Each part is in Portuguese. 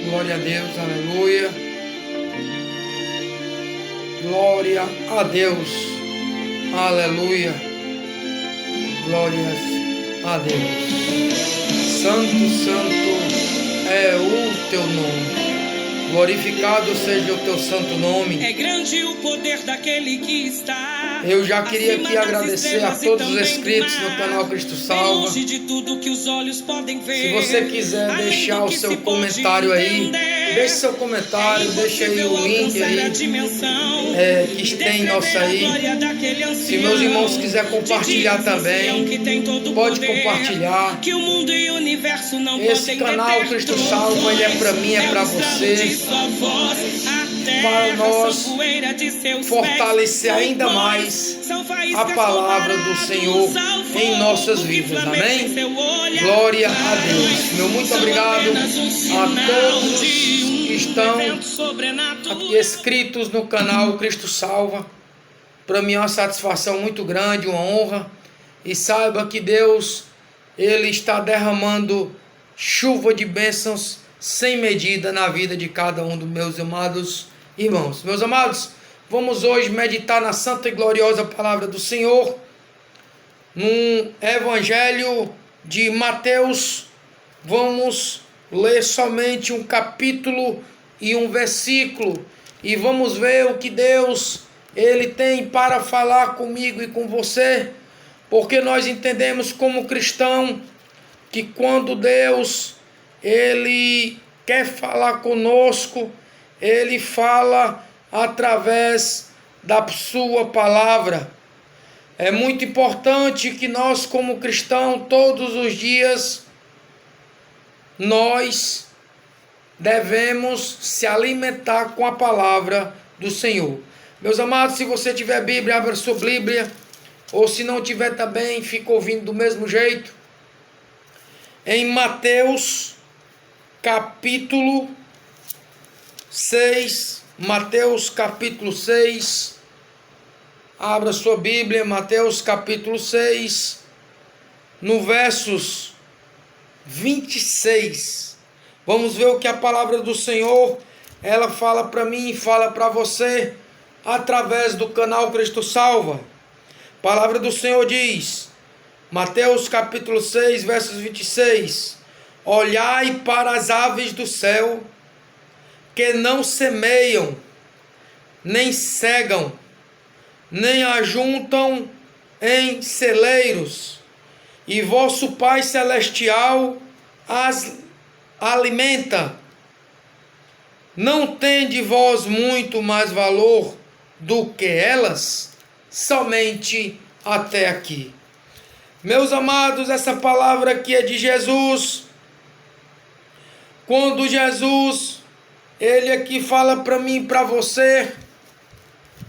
Glória a Deus, aleluia. Glória a Deus, aleluia. Glórias a Deus. Santo, santo é o teu nome. Glorificado seja o teu santo nome. É grande o poder daquele que está. Eu já queria aqui agradecer a todos os inscritos no canal Cristo Salva. De tudo que os olhos podem ver. Se você quiser deixar o seu comentário aí, deixe seu comentário, deixe aí o link aí que tem nosso aí. Se meus irmãos quiserem compartilhar também, pode compartilhar. Esse canal Cristo Salva, ele é para mim, é para você, para nós fortalecer ainda mais a palavra do Senhor em nossas vidas, amém? Glória a Deus. Meu muito obrigado a todos que estão aqui inscritos no canal Cristo Salva. Para mim é uma satisfação muito grande, uma honra. E saiba que Deus, Ele está derramando chuva de bênçãos sem medida na vida de cada um dos meus amados irmãos. Meus amados, vamos hoje meditar na santa e gloriosa palavra do Senhor, no Evangelho de Mateus. Vamos ler somente um capítulo e um versículo e vamos ver o que Deus Ele tem para falar comigo e com você, porque nós entendemos como cristão que quando Deus Ele quer falar conosco, Ele fala através da sua palavra. É muito importante que nós, como cristãos, todos os dias, nós devemos se alimentar com a palavra do Senhor. Meus amados, se você tiver Bíblia, abra sua Bíblia, ou se não tiver também, fica ouvindo do mesmo jeito. Em Mateus, capítulo 6, Mateus capítulo 6, abra sua Bíblia, Mateus capítulo 6, no versos 26. Vamos ver o que a palavra do Senhor, ela fala para mim e fala para você, através do canal Cristo Salva. A palavra do Senhor diz, Mateus capítulo 6, versos 26. Olhai para as aves do céu, que não semeiam, nem cegam, nem ajuntam em celeiros, e vosso Pai Celestial as alimenta. Não tende vós muito mais valor do que elas? Somente até aqui. Meus amados, essa palavra aqui é de Jesus. Quando Jesus, Ele aqui fala para mim e para você,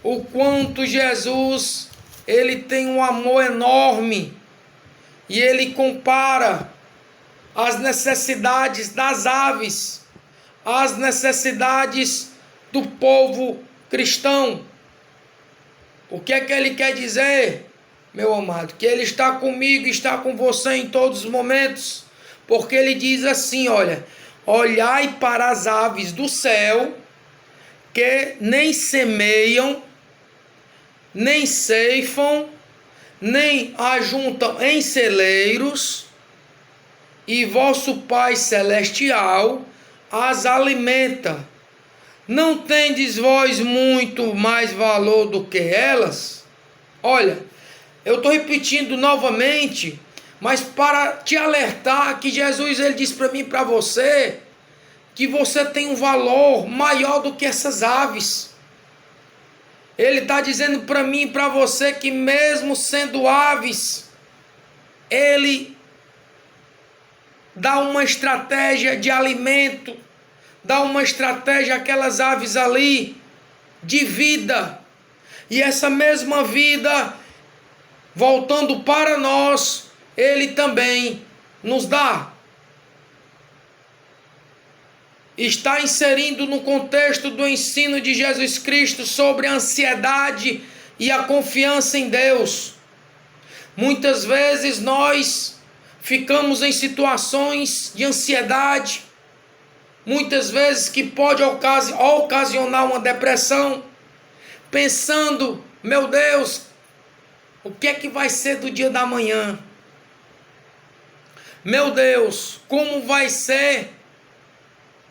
o quanto Jesus, Ele tem um amor enorme, e Ele compara as necessidades das aves, as necessidades do povo cristão. O que é que Ele quer dizer, meu amado? Que Ele está comigo, está com você em todos os momentos, porque Ele diz assim, olha, olhai para as aves do céu, que nem semeiam, nem ceifam, nem ajuntam em celeiros, e vosso Pai Celestial as alimenta. Não tendes vós muito mais valor do que elas? Olha, eu estou repetindo novamente, mas para te alertar que Jesus, Ele diz para mim e para você, que você tem um valor maior do que essas aves. Ele está dizendo para mim e para você que mesmo sendo aves, Ele dá uma estratégia de alimento, dá uma estratégia àquelas aves ali de vida. E essa mesma vida, voltando para nós, Ele também nos dá. Está inserindo no contexto do ensino de Jesus Cristo sobre a ansiedade e a confiança em Deus. Muitas vezes nós ficamos em situações de ansiedade, muitas vezes que pode ocasionar uma depressão, pensando, meu Deus, o que é que vai ser do dia da manhã? Meu Deus, como vai ser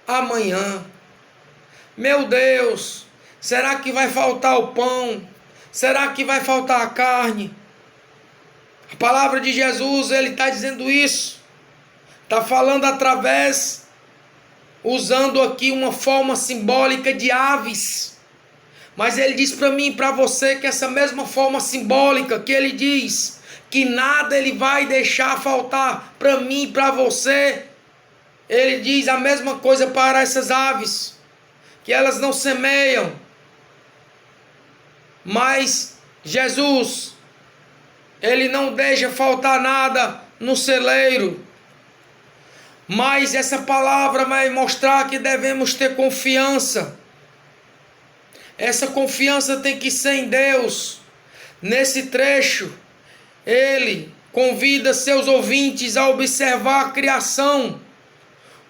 amanhã? Meu Deus, será que vai faltar o pão? Será que vai faltar a carne? A palavra de Jesus, ele está dizendo isso. Está falando usando aqui uma forma simbólica de aves. Mas ele diz para mim e para você que essa mesma forma simbólica que ele diz que nada ele vai deixar faltar para mim e para você, ele diz a mesma coisa para essas aves, que elas não semeiam, mas Jesus, ele não deixa faltar nada no celeiro. Mas essa palavra vai mostrar que devemos ter confiança. Essa confiança tem que ser em Deus. Nesse trecho, ele convida seus ouvintes a observar a criação,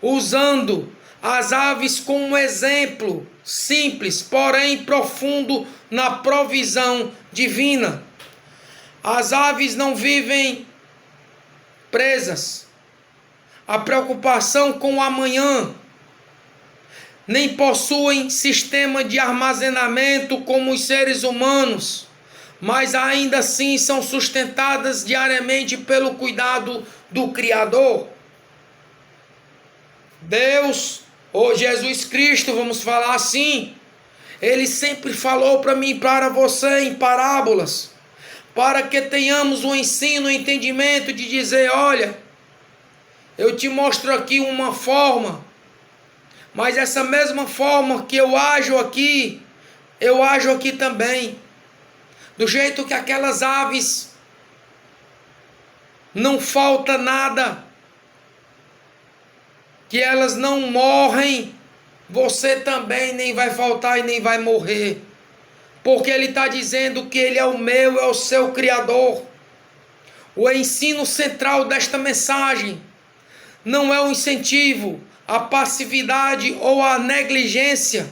usando as aves como exemplo simples, porém profundo na provisão divina. As aves não vivem presas à preocupação com o amanhã, nem possuem sistema de armazenamento como os seres humanos, mas ainda assim são sustentadas diariamente pelo cuidado do Criador. Deus, ou Jesus Cristo, vamos falar assim, ele sempre falou para mim e para você em parábolas, para que tenhamos o ensino, o entendimento de dizer, olha, eu te mostro aqui uma forma, mas essa mesma forma que eu ajo aqui também. Do jeito que aquelas aves, não falta nada, que elas não morrem, você também nem vai faltar e nem vai morrer. Porque ele está dizendo que ele é o meu, é o seu Criador. O ensino central desta mensagem não é um incentivo à passividade ou à negligência,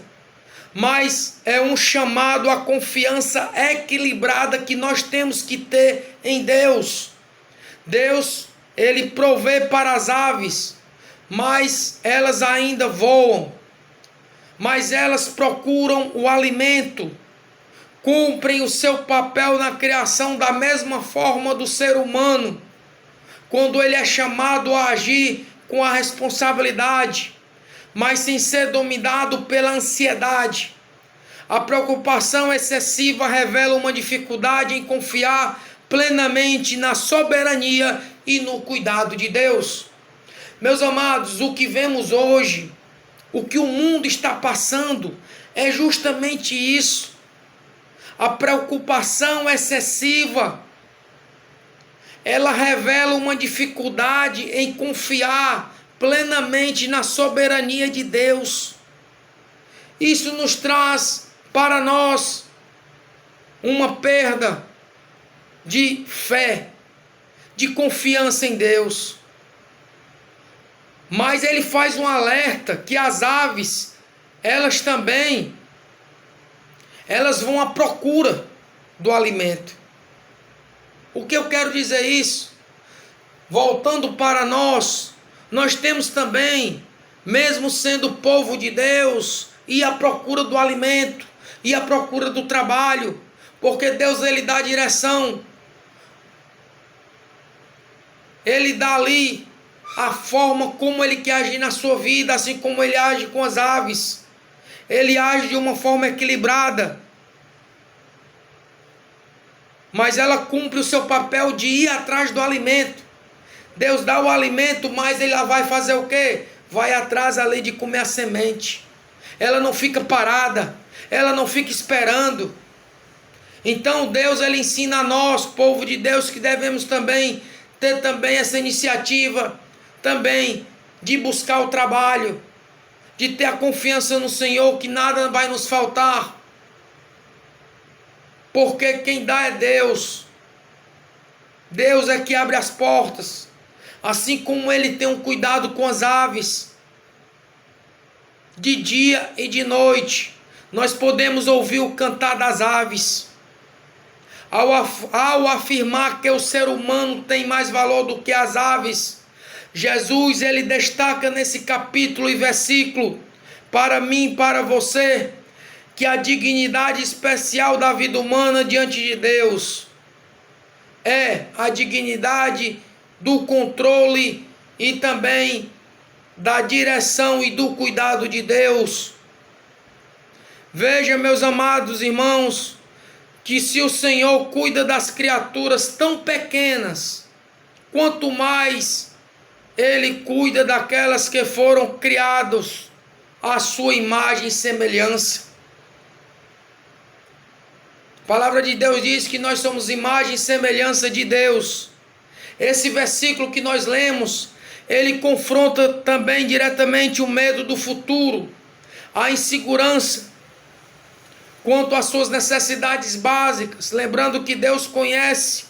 mas é um chamado à confiança equilibrada que nós temos que ter em Deus. Deus, ele provê para as aves, mas elas ainda voam, mas elas procuram o alimento, cumprem o seu papel na criação da mesma forma do ser humano, quando ele é chamado a agir com a responsabilidade, mas sem ser dominado pela ansiedade. A preocupação excessiva revela uma dificuldade em confiar plenamente na soberania e no cuidado de Deus. Meus amados, o que vemos hoje, o que o mundo está passando, é justamente isso. A preocupação excessiva, ela revela uma dificuldade em confiar plenamente na soberania de Deus. Isso nos traz para nós uma perda de fé, de confiança em Deus. Mas ele faz um alerta que as aves, elas também, elas vão à procura do alimento. O que eu quero dizer isso? Voltando para nós temos também, mesmo sendo povo de Deus, ir à procura do alimento, ir à procura do trabalho, porque Deus, ele dá direção, ele dá ali a forma como ele quer agir na sua vida, assim como ele age com as aves. Ele age de uma forma equilibrada, mas ela cumpre o seu papel de ir atrás do alimento. Deus dá o alimento, mas ele vai fazer o quê? Vai atrás ali de comer a semente. Ela não fica parada, ela não fica esperando. Então Deus, ele ensina a nós, povo de Deus, que devemos também ter também essa iniciativa também de buscar o trabalho, de ter a confiança no Senhor, que nada vai nos faltar, porque quem dá é Deus. Deus é que abre as portas, Assim como Ele tem um cuidado com as aves, de dia e de noite, nós podemos ouvir o cantar das aves. Ao afirmar que o ser humano tem mais valor do que as aves, Jesus, ele destaca nesse capítulo e versículo, para mim e para você, que a dignidade especial da vida humana diante de Deus é a dignidade do controle e também da direção e do cuidado de Deus. Veja, meus amados irmãos, que se o Senhor cuida das criaturas tão pequenas, quanto mais Ele cuida daquelas que foram criados à sua imagem e semelhança. A palavra de Deus diz que nós somos imagem e semelhança de Deus. Esse versículo que nós lemos, ele confronta também diretamente o medo do futuro, a insegurança quanto às suas necessidades básicas, lembrando que Deus conhece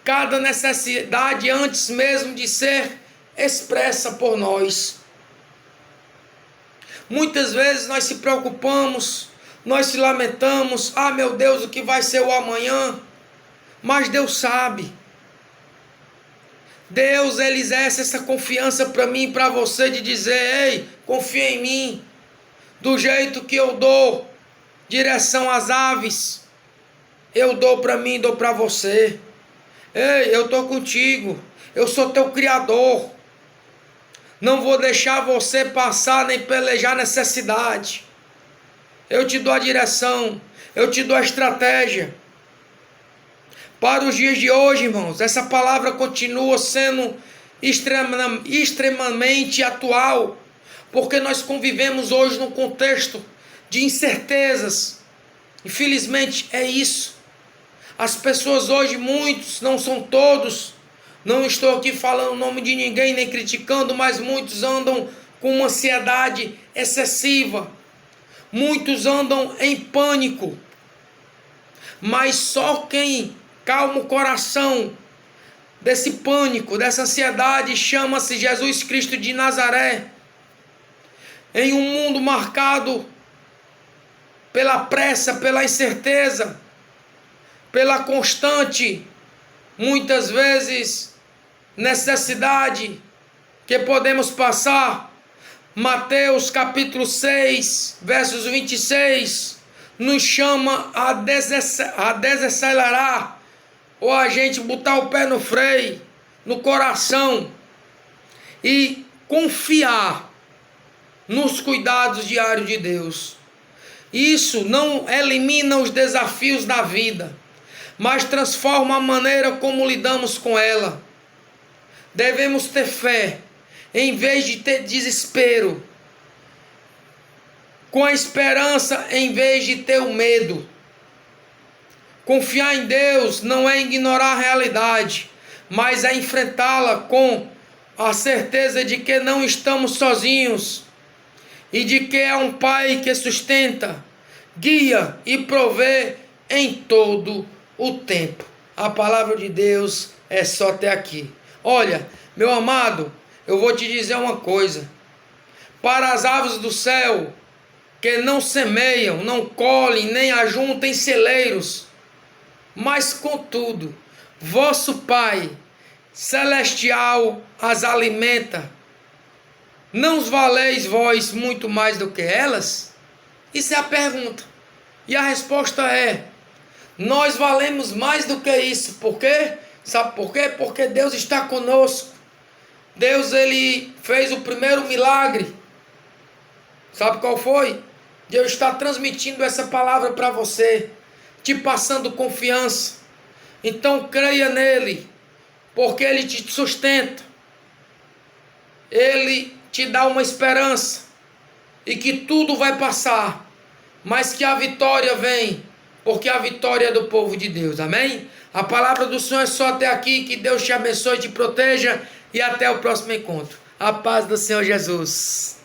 cada necessidade antes mesmo de ser expressa por nós. Muitas vezes nós se preocupamos, nós se lamentamos, meu Deus, o que vai ser o amanhã? Mas Deus sabe. Deus, ele exerce essa confiança para mim e para você de dizer, ei, confia em mim, do jeito que eu dou direção às aves, eu dou para mim, dou para você. Ei, eu estou contigo, eu sou teu Criador, não vou deixar você passar nem pelejar necessidade. Eu te dou a direção, eu te dou a estratégia. Para os dias de hoje, irmãos, essa palavra continua sendo extremamente atual, porque nós convivemos hoje num contexto de incertezas. Infelizmente é isso. As pessoas hoje, muitos, não são todos, não estou aqui falando o nome de ninguém, nem criticando, mas muitos andam com uma ansiedade excessiva. Muitos andam em pânico. Mas só quem calma o coração desse pânico, dessa ansiedade, chama-se Jesus Cristo de Nazaré. Em um mundo marcado pela pressa, pela incerteza, pela constante, muitas vezes, necessidade que podemos passar, Mateus capítulo 6, versos 26, nos chama a desacelerar, ou a gente botar o pé no freio, no coração, e confiar nos cuidados diários de Deus. Isso não elimina os desafios da vida, mas transforma a maneira como lidamos com ela. Devemos ter fé, em vez de ter desespero, com a esperança em vez de ter o medo. Confiar em Deus não é ignorar a realidade, mas é enfrentá-la com a certeza de que não estamos sozinhos e de que é um Pai que sustenta, guia e provê em todo o tempo. A palavra de Deus é só até aqui. Olha, meu amado, eu vou te dizer uma coisa. Para as aves do céu, que não semeiam, não colhem, nem ajuntem celeiros, mas contudo, vosso Pai celestial as alimenta, não os valeis vós muito mais do que elas? Isso é a pergunta. E a resposta é, nós valemos mais do que isso. Por quê? Sabe por quê? Porque Deus está conosco. Deus, ele fez o primeiro milagre. Sabe qual foi? Deus está transmitindo essa palavra para você, te passando confiança. Então creia nele, porque ele te sustenta. Ele te dá uma esperança e que tudo vai passar, mas que a vitória vem, porque a vitória é do povo de Deus. Amém? A palavra do Senhor é só até aqui. Que Deus te abençoe, te proteja e até o próximo encontro. A paz do Senhor Jesus.